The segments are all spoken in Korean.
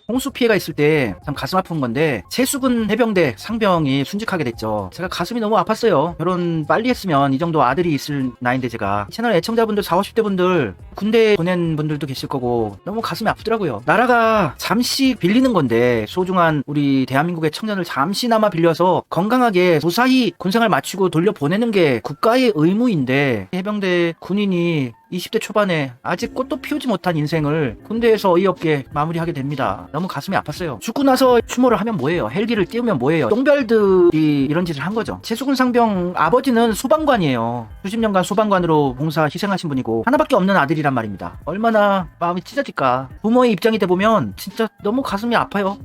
홍수 피해가 있을 때 참 가슴 아픈 건데 최수근 해병대 상병이 순직하게 됐죠. 제가 가슴이 너무 아팠어요. 결혼 빨리 했으면 이 정도 아들이 있을 나이인데 제가 채널 애청자분들 40, 50대 분들 군대 보낸 분들도 계실 거고 너무 가슴이 아프더라고요. 나라가 잠시 빌리는 건데 소중한 우리 대한민국의 청년을 잠시나마 빌려서 건강하게 무사히 군생활 마치고 돌려보내는 게 국가의 의무인데 해병대 군인이 20대 초반에 아직 꽃도 피우지 못한 인생을 군대에서 어이없게 마무리하게 됩니다. 너무 가슴이 아팠어요. 죽고 나서 추모를 하면 뭐예요? 헬기를 띄우면 뭐예요? 똥별들이 이런 짓을 한 거죠. 최수근 상병 아버지는 소방관이에요. 수십 년간 소방관으로 봉사 희생하신 분이고 하나밖에 없는 아들이란 말입니다. 얼마나 마음이 찢어질까. 부모의 입장이 돼보면 진짜 너무 가슴이 아파요.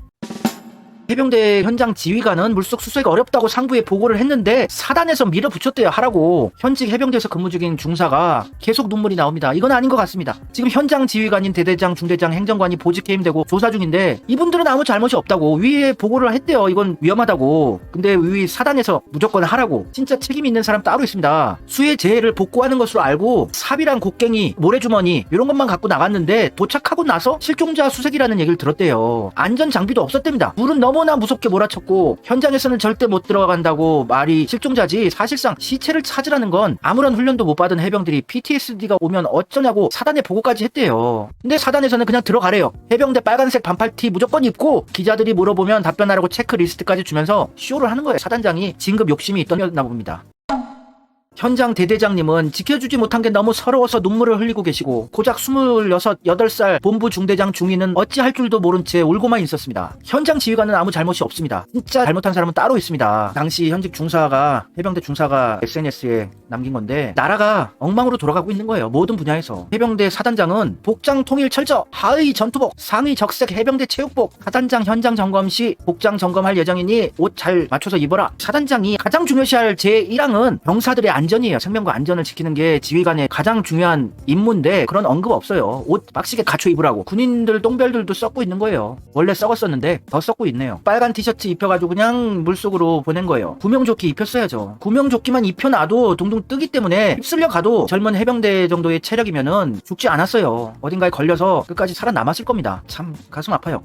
해병대 현장 지휘관은 물속 수색이 어렵다고 상부에 보고를 했는데 사단에서 밀어붙였대요. 하라고. 현직 해병대에서 근무 중인 중사가 계속 눈물이 나옵니다. 이건 아닌 것 같습니다. 지금 현장 지휘관인 대대장, 중대장, 행정관이 보직 해임되고 조사 중인데 이분들은 아무 잘못이 없다고 위에 보고를 했대요. 이건 위험하다고. 근데 위 사단에서 무조건 하라고. 진짜 책임 있는 사람 따로 있습니다. 수해 재해를 복구하는 것으로 알고 삽이랑 곡괭이, 모래주머니 이런 것만 갖고 나갔는데 도착하고 나서 실종자 수색이라는 얘기를 들었대요. 안전 장비도 없었답니다. 물은 너무나 무섭게 몰아쳤고 현장에서는 절대 못 들어간다고 말이 실종자지 사실상 시체를 찾으라는 건 아무런 훈련도 못 받은 해병들이 PTSD가 오면 어쩌냐고 사단에 보고까지 했대요. 근데 사단에서는 그냥 들어가래요. 해병대 빨간색 반팔티 무조건 입고 기자들이 물어보면 답변하라고 체크리스트까지 주면서 쇼를 하는 거예요. 사단장이 진급 욕심이 있었나 봅니다. 현장 대대장님은 지켜주지 못한 게 너무 서러워서 눈물을 흘리고 계시고 고작 26, 8살 본부 중대장 중위는 어찌할 줄도 모른 채 울고만 있었습니다. 현장 지휘관은 아무 잘못이 없습니다. 진짜 잘못한 사람은 따로 있습니다. 당시 현직 중사가 해병대 중사가 SNS에 남긴 건데 나라가 엉망으로 돌아가고 있는 거예요. 모든 분야에서. 해병대 사단장은 복장 통일 철저, 하의 전투복, 상의 적색 해병대 체육복, 사단장 현장 점검 시 복장 점검할 예정이니 옷 잘 맞춰서 입어라. 사단장이 가장 중요시할 제1항은 병사들의 안전이에요. 생명과 안전을 지키는 게 지휘관의 가장 중요한 임무인데 그런 언급 없어요. 옷 빡시게 갖춰 입으라고. 군인들 똥별들도 썩고 있는 거예요. 원래 썩었었는데 더 썩고 있네요. 빨간 티셔츠 입혀가지고 그냥 물속으로 보낸 거예요. 구명조끼 입혔어야죠. 구명조끼만 입혀놔도 둥둥 뜨기 때문에 휩쓸려 가도 젊은 해병대 정도의 체력이면은 죽지 않았어요. 어딘가에 걸려서 끝까지 살아남았을 겁니다. 참 가슴 아파요.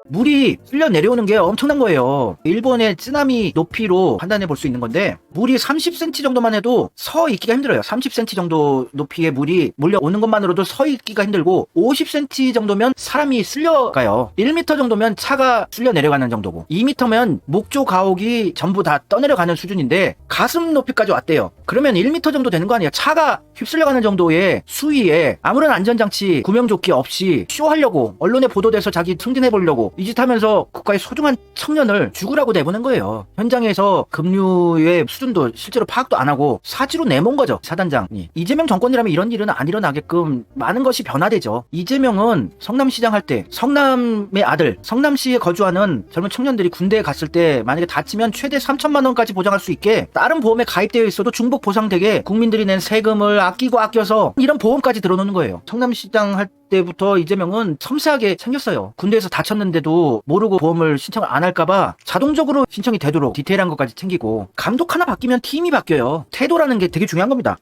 물이 쓸려 내려오는 게 엄청난 거예요. 일본의 쓰나미 높이로 판단해 볼 수 있는 건데 물이 30cm 정도만 해도 서 있기가 힘들어요. 30cm 정도 높이의 물이 몰려오는 것만으로도 서 있기가 힘들고 50cm 정도면 사람이 쓸려가요. 1m 정도면 차가 쓸려 내려가는 정도고 2m면 목조 가옥이 전부 다 떠내려가는 수준인데 가슴 높이까지 왔대요. 그러면 1m 정도 되는 거 아니에요. 차가 휩쓸려가는 정도의 수위에 아무런 안전장치 구명조끼 없이 쇼하려고 언론에 보도돼서 자기 승진해보려고 이 짓 하면서 국가의 소중한 청년을 죽으라고 내보낸 거예요. 현장에서 급류의 수준도 실제로 파악도 안 하고 사지로 내몬 거죠. 사단장이. 이재명 정권이라면 이런 일은 안 일어나게끔 많은 것이 변화되죠. 이재명은 성남시장 할 때 성남의 아들, 성남시에 거주하는 젊은 청년들이 군대에 갔을 때 만약에 다치면 최대 3천만 원까지 보장할 수 있게 다른 보험에 가입되어 있어도 중복 보상되게 국민들이 낸 세금을 아껴서 이런 보험까지 들어놓는 거예요. 성남시장 할 때부터 이재명은 섬세하게 챙겼어요. 군대에서 다쳤는데도 모르고 보험을 신청을 안 할까봐 자동적으로 신청이 되도록 디테일한 것까지 챙기고 감독 하나 바뀌면 팀이 바뀌어요. 태도라는 게 되게 중요한 겁니다.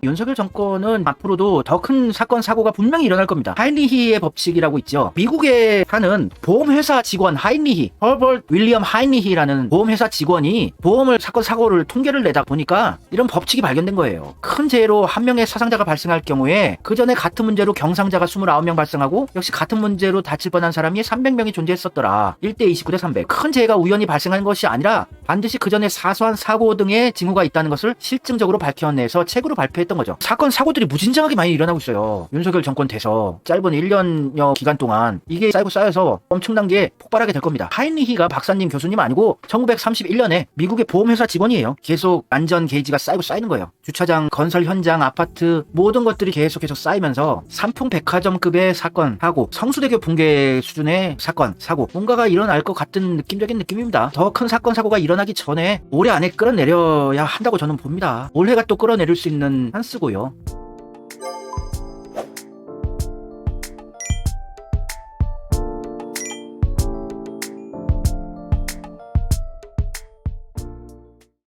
윤석열 정권은 앞으로도 더 큰 사건 사고가 분명히 일어날 겁니다. 하인리히의 법칙이라고 있죠. 미국에 사는 보험회사 직원 하인리히, 허버트 윌리엄 하인리히라는 보험회사 직원이 보험을 사건 사고를 통계를 내다 보니까 이런 법칙이 발견된 거예요. 큰 재해로 한 명의 사상자가 발생할 경우에 그 전에 같은 문제로 경상자가 29명 발생하고 역시 같은 문제로 다칠 뻔한 사람이 300명이 존재했었더라. 1대 29대 300. 큰 재해가 우연히 발생한 것이 아니라 반드시 그 전에 사소한 사고 등의 징후가 있다는 것을 실증적으로 밝혀내서 책으로 발표했던 거죠. 사건 사고들이 무진장하게 많이 일어나고 있어요. 윤석열 정권 돼서 짧은 1년여 기간 동안 이게 쌓여서 엄청난 게 폭발하게 될 겁니다. 하인리히가 박사님 교수님 아니고 1931년에 미국의 보험회사 직원이에요. 계속 안전 게이지가 쌓이는 거예요. 주차장, 건설 현장, 아파트 모든 것들이 계속해서 쌓이면서 삼풍백화점급의 사건, 사고, 성수대교 붕괴 수준의 사건, 사고 뭔가가 일어날 것 같은 느낌적인 느낌입니다. 더 큰 사건 사고가 일어나기 전에 올해 안에 끌어내려야 한다고 저는 봅니다. 올해가 또 끌어내릴 수 있는 찬스고요.